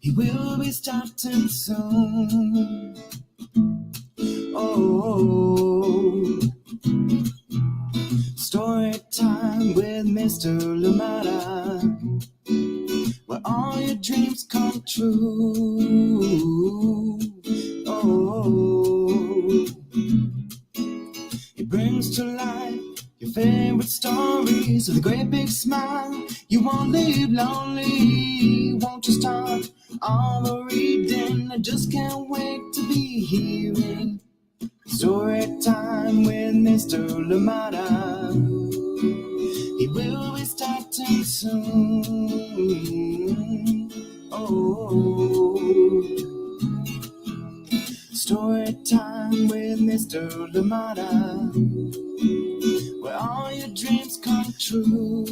He will be starting soon. Oh, story time with Mr. Lumada, where all your dreams come true. Oh, he brings to life your favorite stories with a great big smile. You won't leave lonely, won't you start all the reading? I just can't wait to be hearing story time with Mr. Lumada. He will be starting soon. Oh, story time with Mr. Lumada, where all your dreams come true.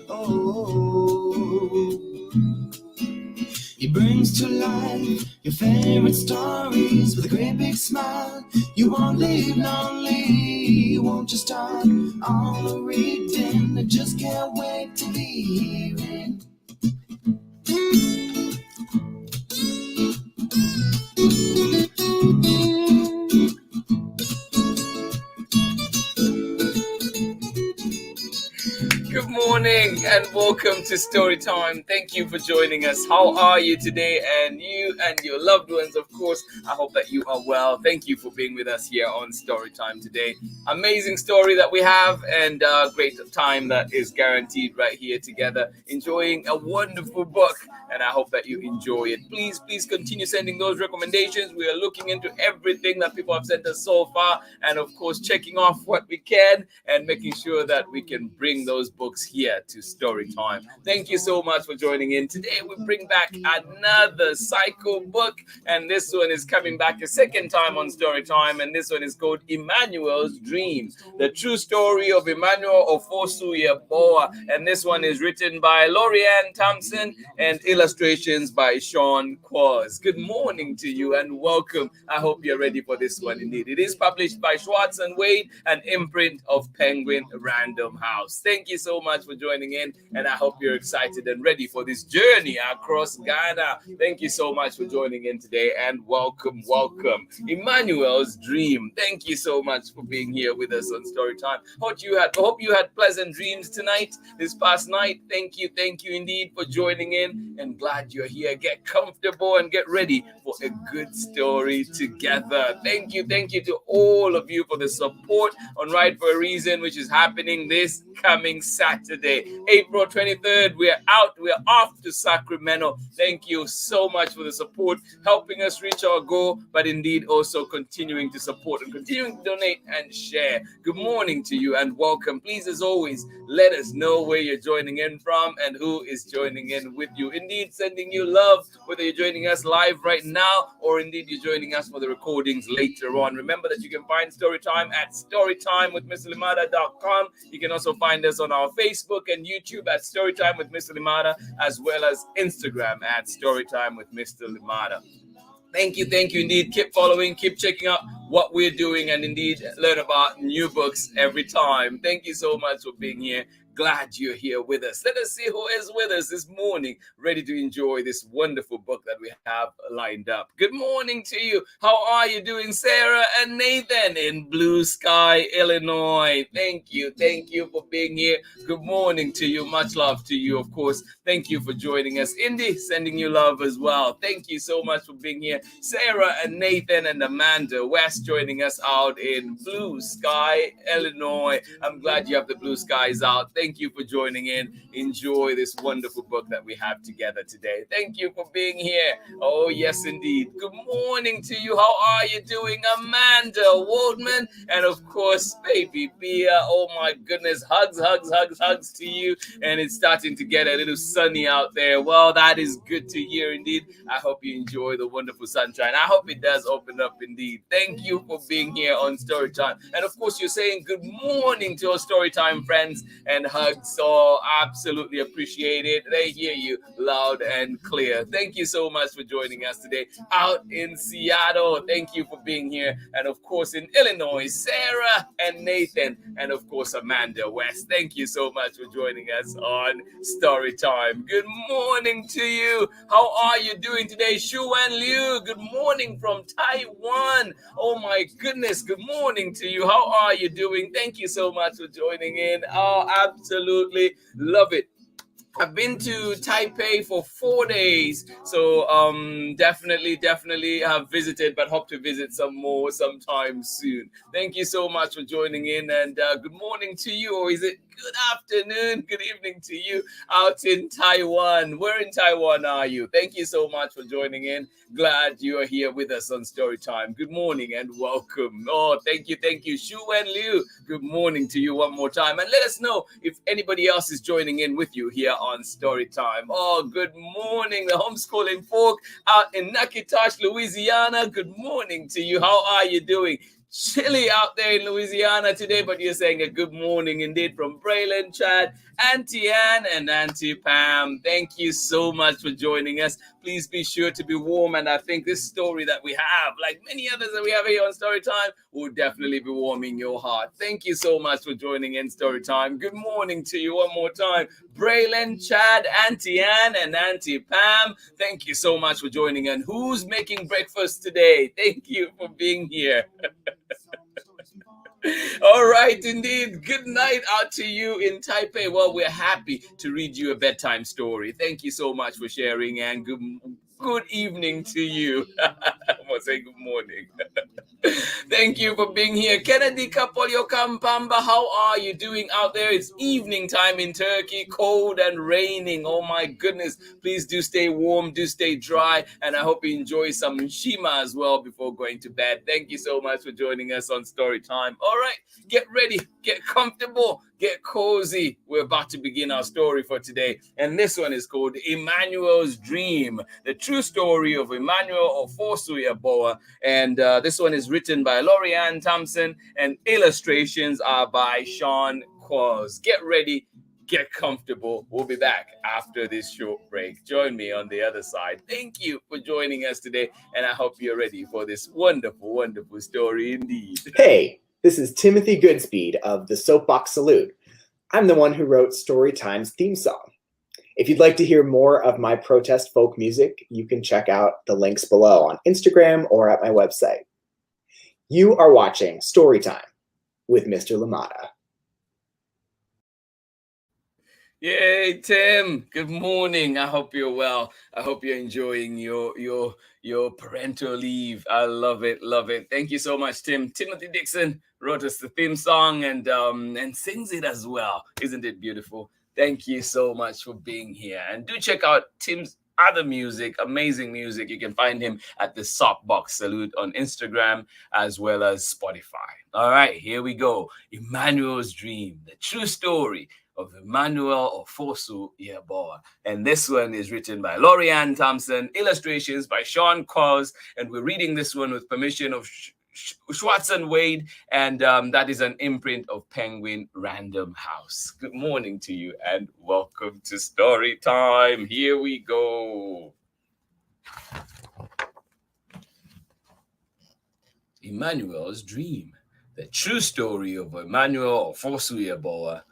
Oh, he brings to life your favorite stories with a great big smile. You won't leave lonely, won't you start all the reading? I just can't wait to be hearing. Good morning and welcome to Storytime. Thank you for joining us. How are you today? And you and your loved ones, of course. I hope that you are well. Thank you for being with us here on Storytime today. Amazing story that we have and a great time that is guaranteed right here together. Enjoying a wonderful book and I hope that you enjoy it. Please continue sending those recommendations. We are looking into everything that people have sent us so far and of course checking off what we can and making sure that we can bring those books here to Storytime. Thank you so much for joining in. Today we bring back another psycho book and this one is coming back a second time on Storytime and this one is called Emmanuel's Dream, the true story of Emmanuel Ofosu Yeboah, and this one is written by Laurie and Thompson and illustrations by Qualls. Good morning to you and welcome. I hope you're ready for this one indeed. It is published by SCHWARTZ and Wade, an imprint of Penguin Random House. Thank you so much for joining in and I hope you're excited and ready for this journey across Ghana. Thank you so much for joining in today and welcome. Emmanuel's Dream. Thank you so much for being here with us on Storytime. Hope you had pleasant dreams tonight, this past night. Thank you indeed for joining in and glad you're here. Get comfortable and get ready for a good story together. Thank you to all of you for the support on Right for a Reason, which is happening this coming Saturday, April 23rd. We're off to Sacramento. Thank you so much for the support, helping us reach our goal, but indeed also continuing to support and continuing to donate and share. Good morning to you and welcome. Please, as always, let us know where you're joining in from and who is joining in with you. Indeed, sending you love, whether you're joining us live right now or indeed you're joining us for the recordings later on. Remember that you can find Storytime at storytimewithmrlimada.com. You can also find us on our Facebook and YouTube at Storytime with Mr. Limada, as well as Instagram at Storytime with Mr. Limada. Thank you indeed. Keep following, keep checking out what we're doing, and indeed learn about new books every time. Thank you so much for being here. Glad you're here with us. Let us see who is with us this morning, ready to enjoy this wonderful book that we have lined up. Good morning to you. How are you doing, Sarah and Nathan in Blue Sky, Illinois? Thank you for being here. Good morning to you. Much love to you, of course. Thank you for joining us. Indy, sending you love as well. Thank you so much for being here. Sarah and Nathan and Amanda West joining us out in Blue Sky, Illinois. I'm glad you have the blue skies out. Thank you for joining in. Enjoy this wonderful book that we have together today. Thank you for being here. Oh, yes, indeed. Good morning to you. How are you doing, Amanda Waldman? And, of course, baby Bia. Oh, my goodness. Hugs to you. And it's starting to get a little sunny out there. Well, that is good to hear, indeed. I hope you enjoy the wonderful sunshine. I hope it does open up, indeed. Thank you for being here on Storytime. And, of course, you're saying good morning to our Storytime friends and hugs. Oh, absolutely appreciate it. They hear you loud and clear. Thank you so much for joining us today out in Seattle. Thank you for being here. And of course, in Illinois, Sarah and Nathan, and of course, Amanda West. Thank you so much for joining us on Story Time. Good morning to you. How are you doing today? Shu and Liu, good morning from Taiwan. Oh my goodness, good morning to you. How are you doing? Thank you so much for joining in. Oh, absolutely love it. I've been to Taipei for 4 days, so definitely have visited, but hope to visit some more sometime soon. Thank you so much for joining in, and good morning to you, or is it good afternoon, good evening to you out in Taiwan? Where in Taiwan are you? Thank you so much for joining in. Glad you are here with us on Storytime. Good morning and welcome. Oh, thank you, Shu and Liu. Good morning to you one more time, and let us know if anybody else is joining in with you here on Storytime. Oh, good morning, the homeschooling folk out in Nakitosh, Louisiana. Good morning to you. How are you doing? Chilly out there in Louisiana today, but you're saying a good morning indeed from Braylon, Chad, Auntie Ann, and Auntie Pam. Thank you so much for joining us. Please be sure to be warm, and I think this story that we have, like many others that we have here on Storytime, will definitely be warming your heart. Thank you so much for joining in Storytime. Good morning to you one more time. Braylon, Chad, Auntie Ann, and Auntie Pam. Thank you so much for joining in. Who's making breakfast today? Thank you for being here. All right, indeed. Good night out to you in Taipei. Well, we're happy to read you a bedtime story. Thank you so much for sharing, and good evening to you. I'm going to say good morning. Thank you for being here. Kennedy Kapolyo Kampamba, how are you doing out there? It's evening time in Turkey, cold and raining. Oh my goodness. Please do stay warm, do stay dry, and I hope you enjoy some shima as well before going to bed. Thank you so much for joining us on Story Time. All right, get ready, get comfortable, get cozy. We're about to begin our story for today, and this one is called Emmanuel's Dream, the true story of Emmanuel Ofosu Yeboah. And this one is written by Laurie Thompson, and illustrations are by Qualls. Get ready, get comfortable. We'll be back after this short break. Join me on the other side. Thank you for joining us today, and I hope you're ready for this wonderful, wonderful story indeed. Hey, this is Timothy Goodspeed of the Soapbox Salute. I'm the one who wrote Storytime's theme song. If you'd like to hear more of my protest folk music, you can check out the links below on Instagram or at my website. You are watching Storytime with Mr. Lamada. Yay, Tim. Good morning. I hope you're well. I hope you're enjoying your parental leave. I love it. Love it. Thank you so much, Tim. Timothy Dixon wrote us the theme song and sings it as well. Isn't it beautiful? Thank you so much for being here. And do check out Tim's other music, amazing music. You can find him at the Soapbox Salute on Instagram as well as Spotify. All right, here we go. Emmanuel's Dream, the true story of Emmanuel Ofosu Yeboah. And this one is written by Laurie Thompson, illustrations by Qualls, and we're reading this one with permission of SCHWARTZ and Wade, and that is an imprint of Penguin Random House. Good morning to you, and welcome to Story Time. Here we go. Emmanuel's Dream, the true story of Emmanuel Ofosu Yeboah.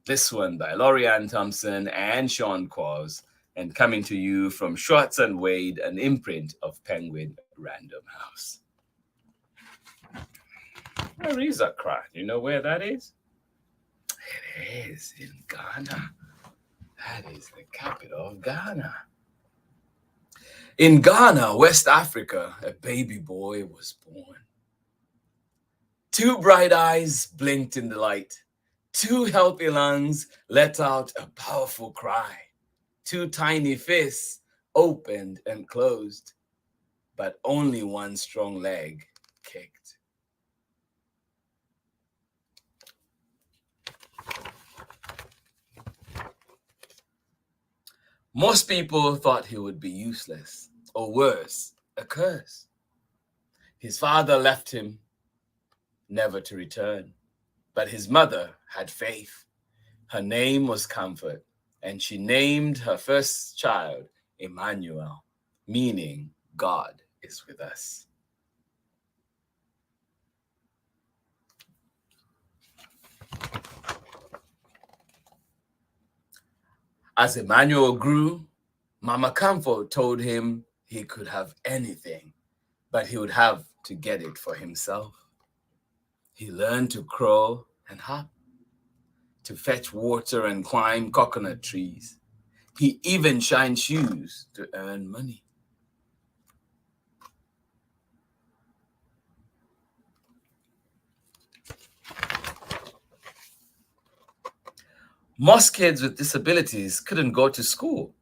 This one by Laurie Thompson and Qualls, and coming to you from SCHWARTZ and Wade, an imprint of Penguin Random House. Where is Accra? You know where that is? It is in Ghana. That is the capital of Ghana. In Ghana, West Africa, a baby boy was born. 2 bright eyes blinked in the light. 2 healthy lungs let out a powerful cry. 2 tiny fists opened and closed, but only 1 strong leg kicked. Most people thought he would be useless, or worse, a curse. His father left him, never to return, but his mother had faith. Her name was Comfort, and she named her first child Emmanuel, meaning God is with us. As Emmanuel grew, Mama Comfort told him he could have anything, but he would have to get it for himself. He learned to crawl and hop, to fetch water and climb coconut trees. He even shined shoes to earn money. Most kids with disabilities couldn't go to school.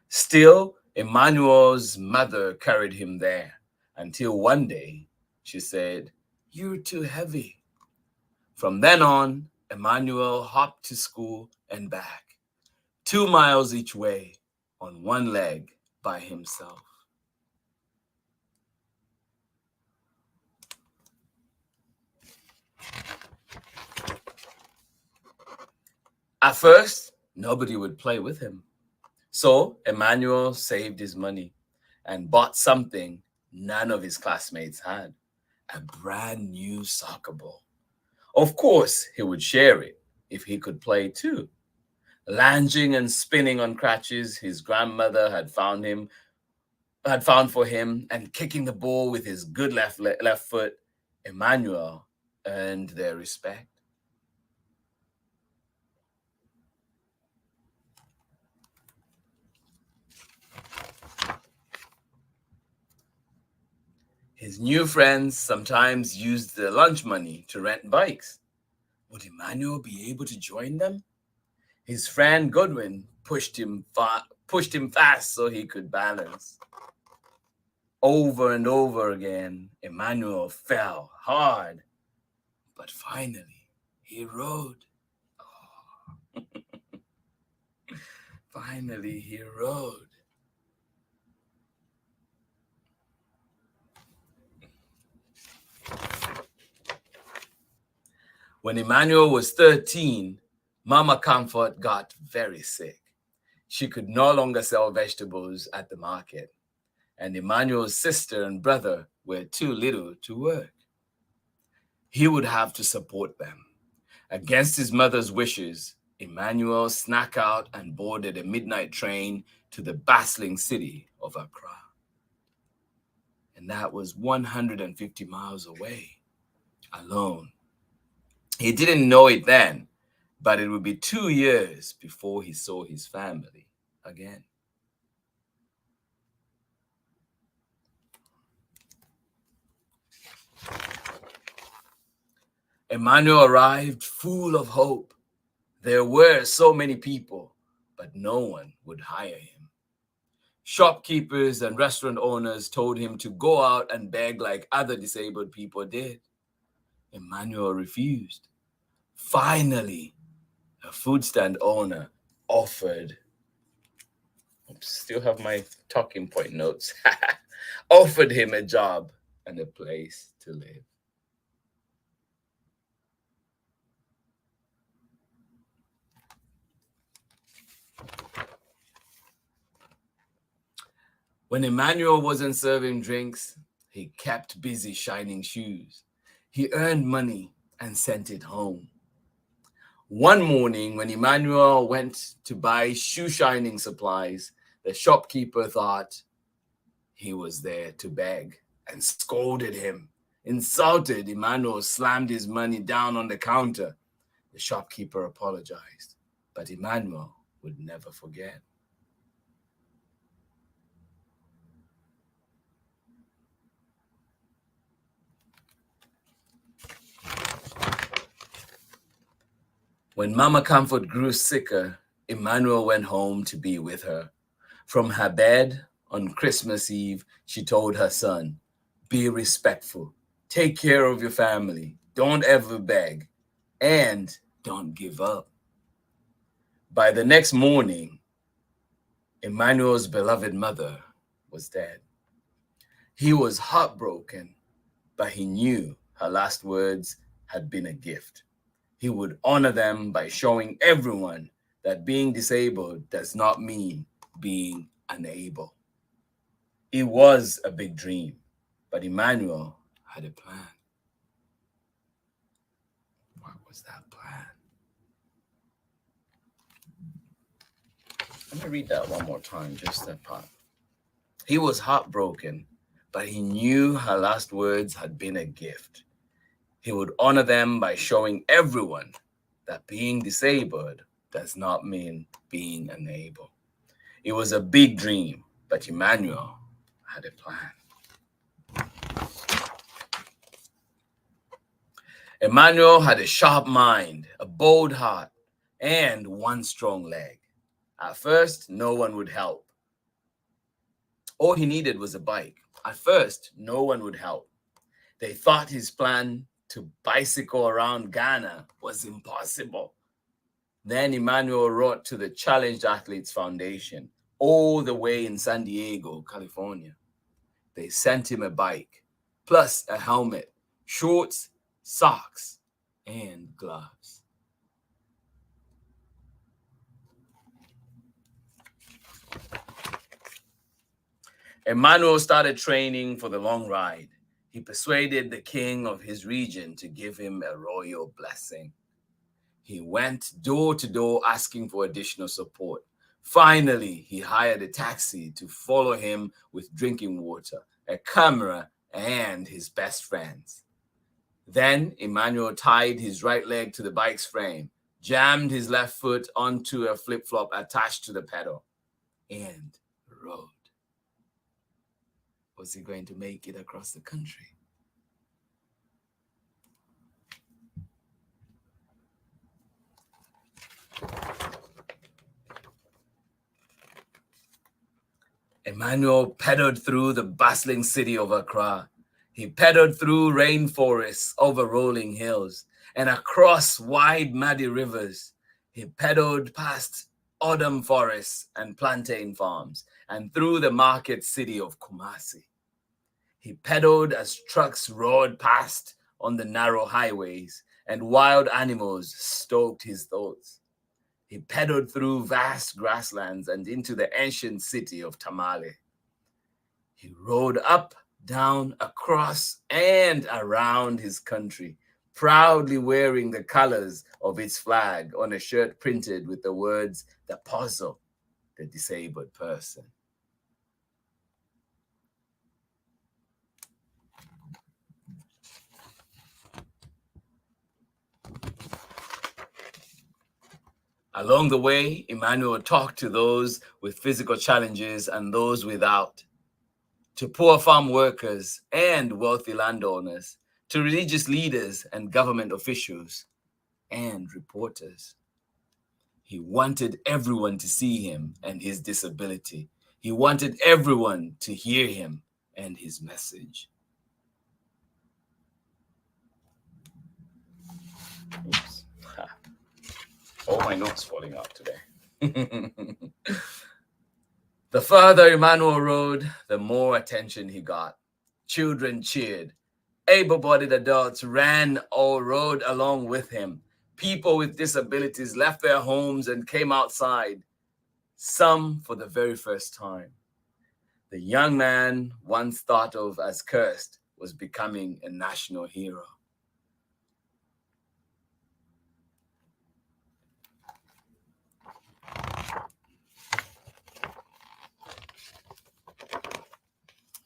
Still, Emmanuel's mother carried him there until one day she said, "You're too heavy." From then on, Emmanuel hopped to school and back, 2 miles each way on one leg by himself. At first, nobody would play with him. So Emmanuel saved his money and bought something none of his classmates had, a brand new soccer ball. Of course, he would share it if he could play too. Lounging and spinning on crutches his grandmother had found for him, and kicking the ball with his good left foot, Emmanuel earned their respect. His new friends sometimes used their lunch money to rent bikes. Would Emmanuel be able to join them? His friend Goodwin pushed him fast so he could balance. Over and over again, Emmanuel fell hard, but finally he rode. Oh. Finally he rode. When Emmanuel was 13, Mama Comfort got very sick. She could no longer sell vegetables at the market, and Emmanuel's sister and brother were too little to work. He would have to support them. Against his mother's wishes, Emmanuel snuck out and boarded a midnight train to the bustling city of Accra. And that was 150 miles away, alone. He didn't know it then, but it would be 2 years before he saw his family again. Emmanuel arrived full of hope. There were so many people, but no one would hire him. Shopkeepers and restaurant owners told him to go out and beg like other disabled people did. Emmanuel refused. Finally, a food stand owner offered, still have my talking point notes, offered him a job and a place to live. When Emmanuel wasn't serving drinks, he kept busy shining shoes. He earned money and sent it home. One morning, when Emmanuel went to buy shoe shining supplies, the shopkeeper thought he was there to beg and scolded him. Insulted, Emmanuel slammed his money down on the counter. The shopkeeper apologized, but Emmanuel would never forget. When Mama Comfort grew sicker, Emmanuel went home to be with her. From her bed on Christmas Eve, she told her son, "Be respectful, take care of your family, don't ever beg, and don't give up." By the next morning, Emmanuel's beloved mother was dead. He was heartbroken, but he knew her last words had been a gift. He would honor them by showing everyone that being disabled does not mean being unable. It was a big dream, but Emmanuel had a plan. What was that plan? Let me read that one more time, just that part. He was heartbroken, but he knew her last words had been a gift. He would honor them by showing everyone that being disabled does not mean being unable. It was a big dream, but Emmanuel had a plan. Emmanuel had a sharp mind, a bold heart, and one strong leg. At first, no one would help. All he needed was a bike. At first, no one would help. They thought his plan to bicycle around Ghana was impossible. Then Emmanuel wrote to the Challenged Athletes Foundation, all the way in San Diego, California. They sent him a bike, plus a helmet, shorts, socks, and gloves. Emmanuel started training for the long ride. He persuaded the king of his region to give him a royal blessing. He went door to door asking for additional support. Finally, he hired a taxi to follow him with drinking water, a camera, and his best friends. Then Emmanuel tied his right leg to the bike's frame, jammed his left foot onto a flip-flop attached to the pedal, and rode. Was he going to make it across the country? Emmanuel pedaled through the bustling city of Accra. He pedaled through rainforests over rolling hills and across wide muddy rivers. He pedaled past autumn forests and plantain farms and through the market city of Kumasi. He pedaled as trucks roared past on the narrow highways and wild animals stoked his thoughts. He pedaled through vast grasslands and into the ancient city of Tamale. He rode up, down, across, and around his country, proudly wearing the colors of its flag on a shirt printed with the words, "The puzzle, the disabled person." Along the way, Emmanuel talked to those with physical challenges and those without, to poor farm workers and wealthy landowners, to religious leaders and government officials and reporters. He wanted everyone to see him and his disability. He wanted everyone to hear him and his message. Oops. All my notes falling out today. The further Emmanuel rode, the more attention he got. Children cheered. Able-bodied adults ran or rode along with him. People with disabilities left their homes and came outside, some for the very first time. The young man, once thought of as cursed, was becoming a national hero.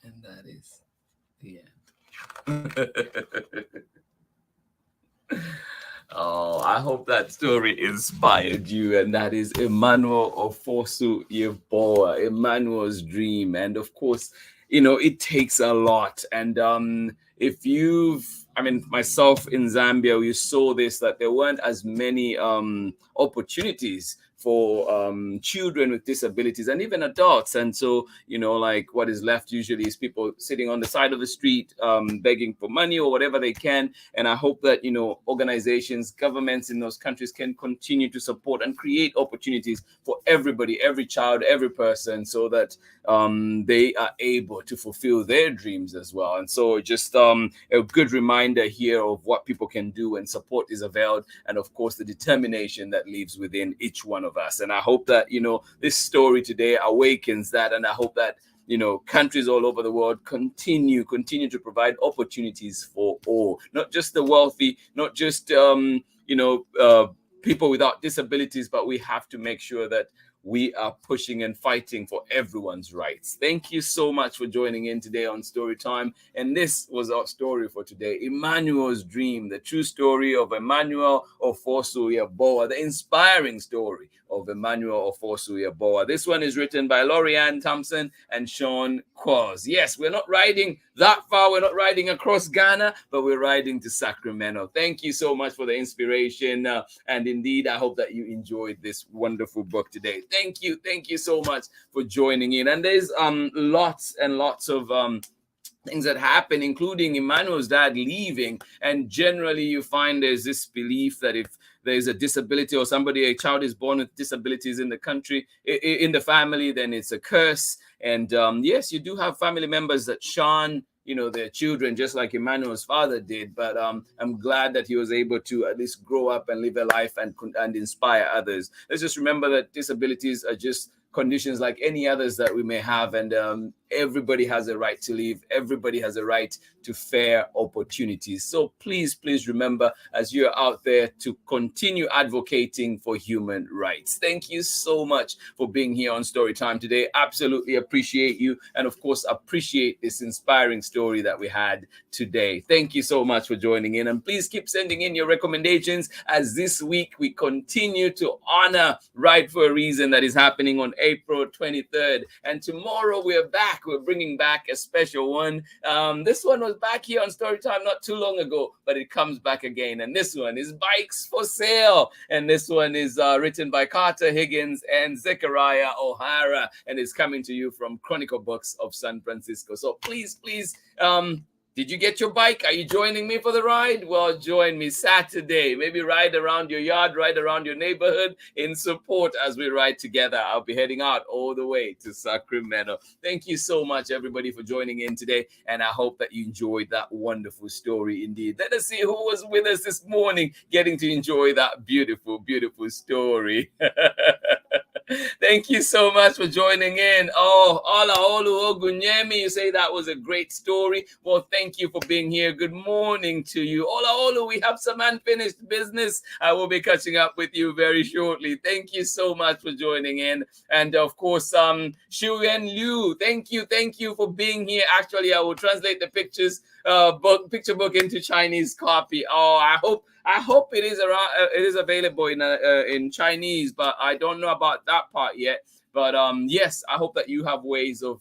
And that is the end. Oh, I hope that story inspired you. And that is Emmanuel Ofosu Yeboah, Emmanuel's dream. And of course, you know, it takes a lot. And if myself in Zambia, we saw this, that there weren't as many opportunities for children with disabilities and even adults. And so, like what is left usually is people sitting on the side of the street begging for money or whatever they can. And I hope that, organizations, governments in those countries can continue to support and create opportunities for everybody, every child, every person, so that they are able to fulfill their dreams as well. And so just a good reminder here of what people can do when support is availed, and of course the determination that lives within each one of us. And I hope that this story today awakens that, and I hope that countries all over the world continue to provide opportunities for all, not just the wealthy, not just people without disabilities, but we have to make sure that we are pushing and fighting for everyone's rights. Thank you so much for joining in today on Storytime. And this was our story for today, Emmanuel's Dream, the true story of Emmanuel Ofosu Yeboah, the inspiring story of Emmanuel Ofosu Yeboah. This one is written by Laurie Thompson and Sean Qualls. Yes, we're not riding that far. We're not riding across Ghana, but we're riding to Sacramento. Thank you so much for the inspiration. And indeed, I hope that you enjoyed this wonderful book today. Thank you. Thank you so much for joining in. And there's lots and lots of things that happen, including Emmanuel's dad leaving. And generally, you find there's this belief that if there's a disability or a child is born with disabilities in the country, in the family, then it's a curse. And yes, you do have family members that shun their children, just like Emmanuel's father did. But I'm glad that he was able to at least grow up and live a life and inspire others. Let's just remember that disabilities are just conditions like any others that we may have, and everybody has a right to live. Everybody has a right to fair opportunities. So please remember, as you're out there, to continue advocating for human rights. Thank you so much for being here on Storytime today. Absolutely appreciate you, and of course appreciate this inspiring story that we had today. Thank you so much for joining in, and please keep sending in your recommendations, as this week we continue to honor Right for a Reason that is happening on April 23rd. And tomorrow we're back. We're bringing back a special one. This one was back here on Storytime not too long ago, but it comes back again. And this one is Bikes for Sale. And this one is written by Carter Higgins and Zechariah O'Hara, and is coming to you from Chronicle Books of San Francisco. So please, did you get your bike? Are you joining me for the ride? Well, join me Saturday. Maybe ride around your yard, ride around your neighborhood in support as we ride together. I'll be heading out all the way to Sacramento. Thank you so much, everybody, for joining in today. And I hope that you enjoyed that wonderful story indeed. Let us see who was with us this morning, getting to enjoy that beautiful, beautiful story. Thank you so much for joining in. Oh, Olaolu Ogunyemi, you say that was a great story. Well, thank you for being here. Good morning to you. Olaolu, we have some unfinished business. I will be catching up with you very shortly. Thank you so much for joining in. And of course, Xiuyan Liu, thank you for being here. Actually, I will translate the picture book into Chinese copy. Oh, I hope it is around. It is available in Chinese, but I don't know about that part yet. But yes, I hope that you have ways of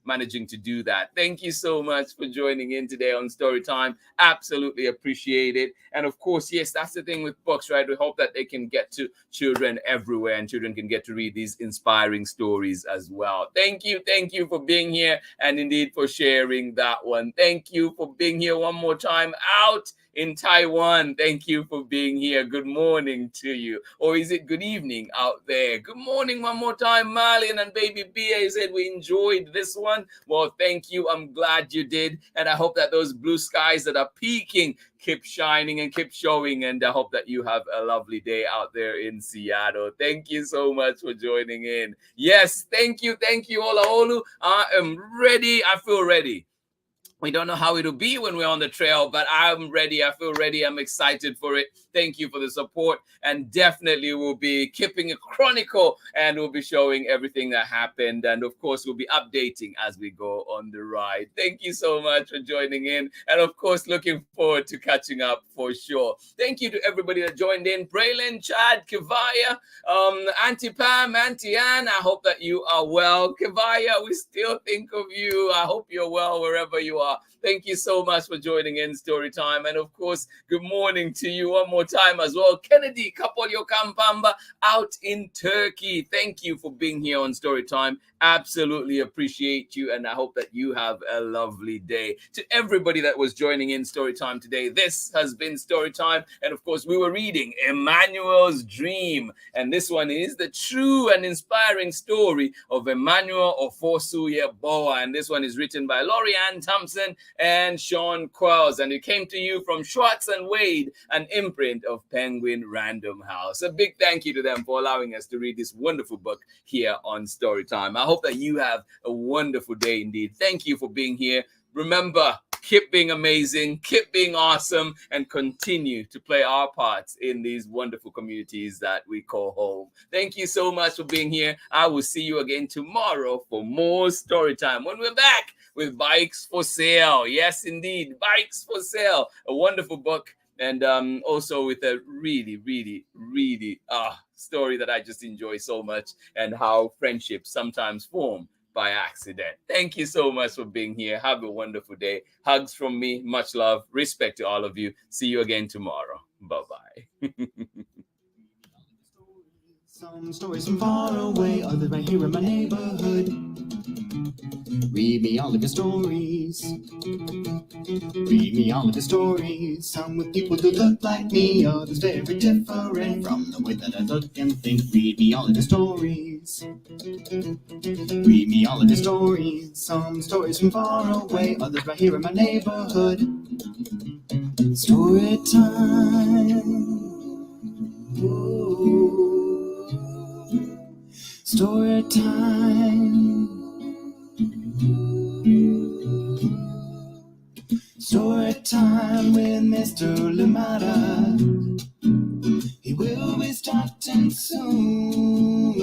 managing to do that. Thank you so much for joining in today on Storytime. Absolutely appreciate it. And of course, yes, that's the thing with books, right? We hope that they can get to children everywhere, and children can get to read these inspiring stories as well. Thank you for being here, and indeed for sharing that one. Thank you for being here one more time out in Taiwan. Thank you for being here. Good morning to you. Or is it good evening out there? Good morning one more time, Marlin and Baby B.A. said we enjoyed this one. Well, thank you. I'm glad you did. And I hope that those blue skies that are peaking keep shining and keep showing. And I hope that you have a lovely day out there in Seattle. Thank you so much for joining in. Yes, thank you, Olaolu. I am ready. I feel ready. We don't know how it'll be when we're on the trail, but I'm ready. I feel ready. I'm excited for it. Thank you for the support. And definitely we'll be keeping a chronicle, and we'll be showing everything that happened. And of course, we'll be updating as we go on the ride. Thank you so much for joining in. And of course, looking forward to catching up for sure. Thank you to everybody that joined in. Braylon, Chad, Kivaya, Auntie Pam, Auntie Ann. I hope that you are well. Kivaya, we still think of you. I hope you're well wherever you are. Thank you so much for joining in Story Time. And of course, good morning to you one more time as well. Kennedy Kapolyo Kampamba out in Turkey. Thank you for being here on Story Time. Absolutely appreciate you, and I hope that you have a lovely day. To everybody that was joining in Story Time today, this has been Story Time, and of course we were reading Emmanuel's Dream, and this one is the true and inspiring story of Emmanuel Ofosu Yeboah, and this one is written by Laurie and Thompson and Sean Qualls, and it came to you from SCHWARTZ and Wade, an imprint of Penguin Random House. A big thank you to them for allowing us to read this wonderful book here on Story Time. I hope that you have a wonderful day indeed. Thank you for being here. Remember, keep being amazing, keep being awesome, and continue to play our parts in these wonderful communities that we call home. Thank you so much for being here. I will see you again tomorrow for more Story Time when we're back with Bikes for Sale. Yes, indeed, Bikes for Sale, a wonderful book. And also with a really, really, really story that I just enjoy so much, and how friendships sometimes form by accident. Thank you so much for being here. Have a wonderful day. Hugs from me. Much love. Respect to all of you. See you again tomorrow. Bye-bye. Some stories from far away, others right here in my neighborhood. Read me all of your stories. Read me all of your stories. Some with people who look like me, others very different from the way that I look and think. Read me all of your stories. Read me all of your stories. Some stories from far away, others right here in my neighborhood. Story time. Ooh. Story time. Story time with Mr. Lamada. He will be starting soon.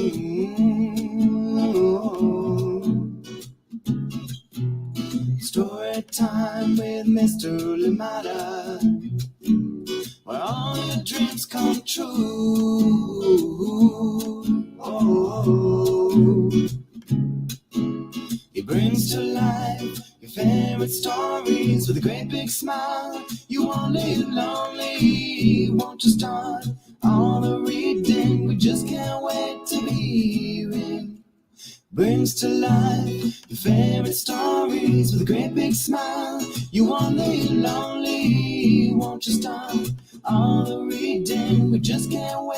Story time with Mr. Lamada, where all your dreams come true. Oh, he brings to life your favorite stories with a great big smile. You won't live lonely, won't you start all the reading? We just can't wait to be hearing. Brings to life your favorite stories with a great big smile. You won't live lonely, won't you start all the reading? We just can't wait.